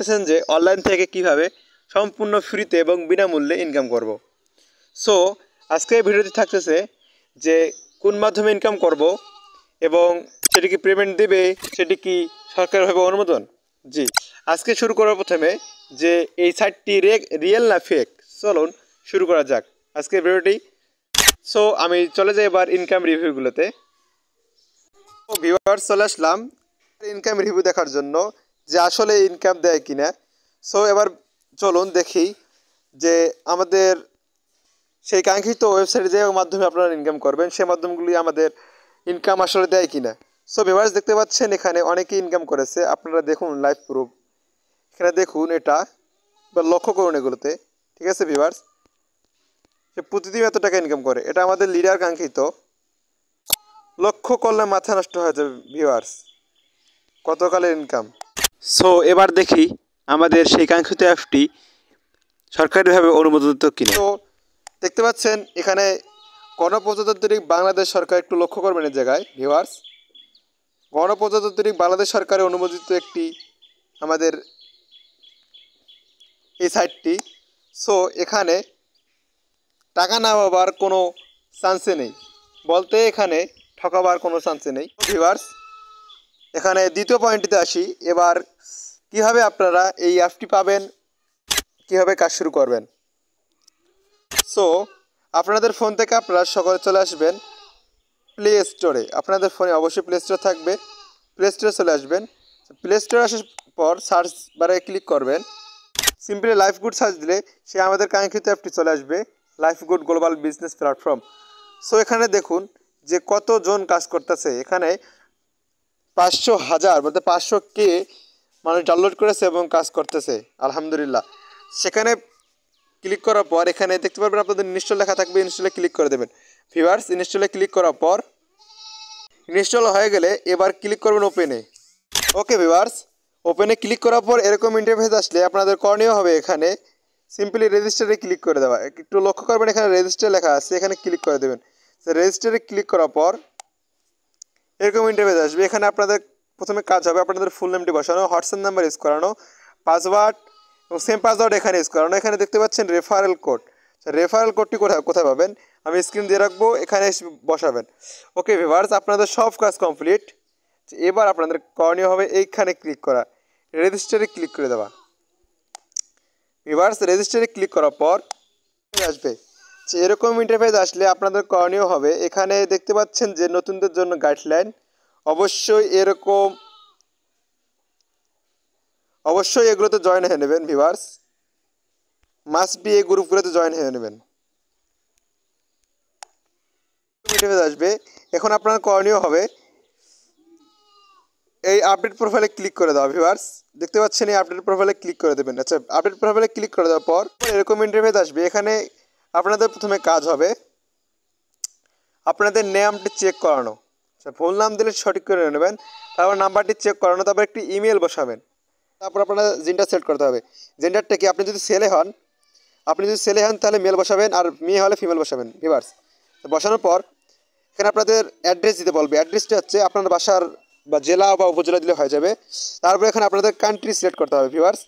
ভাবতেছেন যে অনলাইন থেকে কিভাবে সম্পূর্ণ ফ্রিতে এবং বিনামূল্যে ইনকাম করব। সো আজকে এই ভিডিওতে থাকতেছে যে কোন মাধ্যমে ইনকাম করব এবং সেটি কি পেমেন্ট দেবে, সেটি কি সরকারিভাবে অনুমোদন। জি, আজকে শুরু করার প্রথমে যে এই সাইটটি রিয়েল না ফেক, চলুন শুরু করা যাক আজকের ভিডিওটি। সো আমি চলে যাই এবার ইনকাম রিভিউগুলোতে। তো ভিউয়ার্স, চলে আসলাম ইনকাম রিভিউ দেখার জন্য যে আসলে ইনকাম দেয় কিনা। সো এবার চলুন দেখি যে আমাদের সেই কাঙ্ক্ষিত ওয়েবসাইটে যে মাধ্যমে আপনারা ইনকাম করবেন সেই মাধ্যমগুলি আমাদের ইনকাম আসলে দেয় কিনা। সো ভিউয়ার্স, দেখতে পাচ্ছেন এখানে অনেকেই ইনকাম করেছে, আপনারা দেখুন লাইভ প্রুফ। এখানে দেখুন, এটা বা লক্ষ্য করুন এগুলোতে। ঠিক আছে ভিউয়ার্স, সে প্রতিদিন এত টাকা ইনকাম করে, এটা আমাদের লিডার কাঙ্ক্ষিত। লক্ষ্য করলে মাথা নষ্ট হয়ে যাবে ভিউয়ার্স, কতকালের ইনকাম। সো এবার দেখি আমাদের সেই কাঙ্ক্ষিত অ্যাপটি সরকারিভাবে অনুমোদিত কিনা। তো দেখতে পাচ্ছেন এখানে গণপ্রজাতন্ত্রী বাংলাদেশ সরকার, একটু লক্ষ্য করবেন এই জায়গায় ভিউয়ার্স, গণপ্রজাতন্ত্রী বাংলাদেশ সরকারের অনুমোদিত একটি আমাদের এই সাইটটি। সো এখানে টাকা না পাবার কোনো চান্সে নেই, বলতে এখানে ঠকাবার কোনো চান্সে নেই ভিউয়ার্স। এখানে দ্বিতীয় পয়েন্টটিতে আসি, এবার কিভাবে আপনারা এই অ্যাপটি পাবেন, কিভাবে কাজ শুরু করবেন। সো আপনাদের ফোন থেকে আপনারা সকলে চলে আসবেন প্লে স্টোরে। আপনাদের ফোনে অবশ্যই প্লে স্টোর থাকবে, প্লে স্টোরে চলে আসবেন। প্লে স্টোরে আসার পর সার্চ বারে ক্লিক করবেন, সিম্পলি লাইফ গুড সার্চ দিলে সে আমাদের কাঙ্ক্ষিত অ্যাপটি চলে আসবে, life good global business platform. So এখানে দেখুন যে কতজন কাজ করতেছে। এখানে 500,000 বলতে 500K মানুষ ডাউনলোড করেছে এবং কাজ করতেছে, আলহামদুলিল্লাহ। সেখানে ক্লিক করার পর এখানে দেখতে পারবেন আপনাদের ইনস্টল লেখা থাকবে, ইনস্টলে ক্লিক করে দেবেন ভিউয়ার্স। ইনস্টলে ক্লিক করার পর ইনস্টল হয়ে গেলে এবার ক্লিক করবেন ওপেনে। ওকে ভিউয়ার্স, ওপেনে ক্লিক করার পর এরকম ইন্টারফেস আসলে আপনাদের করণীয় হবে এখানে সিম্পলি রেজিস্টারে ক্লিক করে দেওয়া। একটু লক্ষ্য করবেন এখানে রেজিস্টার লেখা আছে, এখানে ক্লিক করে দেবেন। রেজিস্টারে ক্লিক করার পর এরকম ইন্টারফেস আসবে। এখানে আপনাদের প্রথমে কাজ হবে আপনাদের ফুল নেমটি বসানো, হোয়াটসঅ্যাপ নাম্বার ইউজ করানো, পাসওয়ার্ড এবং সেম পাসওয়ার্ড এখানে ইউজ করানো। এখানে দেখতে পাচ্ছেন রেফারেল কোড, রেফারেল কোডটি কোথায় পাবেন আমি স্ক্রিন দিয়ে রাখবো, এখানে বসাবেন। ওকে ভিউয়ার্স, আপনাদের সব কাজ কমপ্লিট। এবার আপনাদের করণীয় হবে এইখানে ক্লিক করা, রেজিস্টারে ক্লিক করে দেওয়া ভিউয়ার্স। রেজিস্টারে ক্লিক করার পর আসবে যে এরকম ইন্টারফেস আসলে আপনাদের করণীয় হবে এখানে দেখতে পাচ্ছেন যে নতুনদের জন্য গাইডলাইন। অবশ্যই এগুলোতে জয়েন হয়ে নেবেন ভিউয়ার্স, মাস্ট বি এই গ্রুপগুলোতে জয়েন হয়ে নেবেন। ইন্টারফেস আসবে, এখন আপনার করণীয় হবে এই আপডেট প্রোফাইলে ক্লিক করে দেওয়া ভিউয়ার্স। দেখতে পাচ্ছেন এই আপডেট প্রোফাইলে ক্লিক করে দেবেন। আচ্ছা, আপডেট প্রোফাইলে ক্লিক করে দেওয়ার পর এরকম ইন্টারফেস আসবে। এখানে আপনাদের প্রথমে কাজ হবে আপনাদের নামটি চেক করানো। আচ্ছা, ভুল নাম দিলে সঠিক করে নেবেন, তারপর নাম্বারটি চেক করানো, তারপর একটি ইমেল বসাবেন। তারপর আপনার জেন্ডার সেট করতে হবে। জেন্ডারটা কি, আপনি যদি ছেলে হন তাহলে মেল বসাবেন, আর মেয়ে হলে ফিমেল বসাবেন ভিউয়ার্স। বসানোর পর এখানে আপনাদের অ্যাড্রেস দিতে বলবে। অ্যাড্রেসটা হচ্ছে আপনার বাসার বা জেলা বা উপজেলা দিলে হয়ে যাবে। তারপর এখানে আপনাদের কান্ট্রি সিলেক্ট করতে হবে ভিউয়ার্স।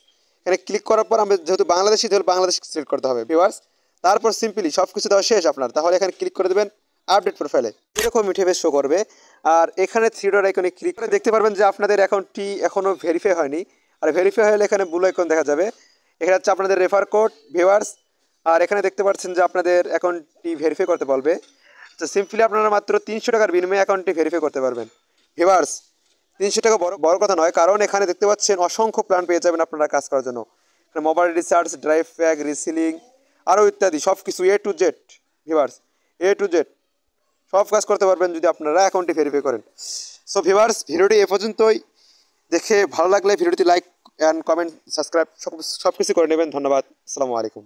এখানে ক্লিক করার পর আমরা যেহেতু বাংলাদেশি, তাহলে বাংলাদেশ সিলেক্ট করতে হবে ভিউয়ার্স। তারপর সিম্পলি সব কিছু দেওয়া শেষ আপনার, তাহলে এখানে ক্লিক করে দেবেন আপডেট প্রোফাইলে, এরকম ইন্টারফেস শো করবে। আর এখানে থ্রি ডট আইকনে ক্লিক করে দেখতে পারবেন যে আপনাদের অ্যাকাউন্টটি এখনও ভেরিফাই হয়নি। আর ভেরিফাই হলে এখানে ব্লু আইকন দেখা যাবে, এখানে হচ্ছে আপনাদের রেফার কোড ভিউয়ার্স। আর এখানে দেখতে পাচ্ছেন যে আপনাদের অ্যাকাউন্টটি ভেরিফাই করতে বলবে। তো সিম্পলি আপনারা মাত্র 300 টাকার বিনিময়ে অ্যাকাউন্টটি ভেরিফাই করতে পারবেন ভিউয়ার্স। 300 টাকা বড় কথা নয়, কারণ এখানে দেখতে পাচ্ছেন অসংখ্য প্ল্যান পেয়ে যাবেন আপনারা কাজ করার জন্য। এখানে mobile recharge, drive pack, reselling আরও ইত্যাদি সব কিছু A to Z viewers, A to Z সব কাজ করতে পারবেন যদি আপনারা অ্যাকাউন্টটি ভেরিফাই করেন। সো ভিউয়ার্স, ভিডিওটি এ পর্যন্তই। দেখে ভালো লাগলে ভিডিওটি লাইক অ্যান্ড কমেন্ট, সাবস্ক্রাইব সব কিছু করে নেবেন। ধন্যবাদ, আসসালামু আলাইকুম।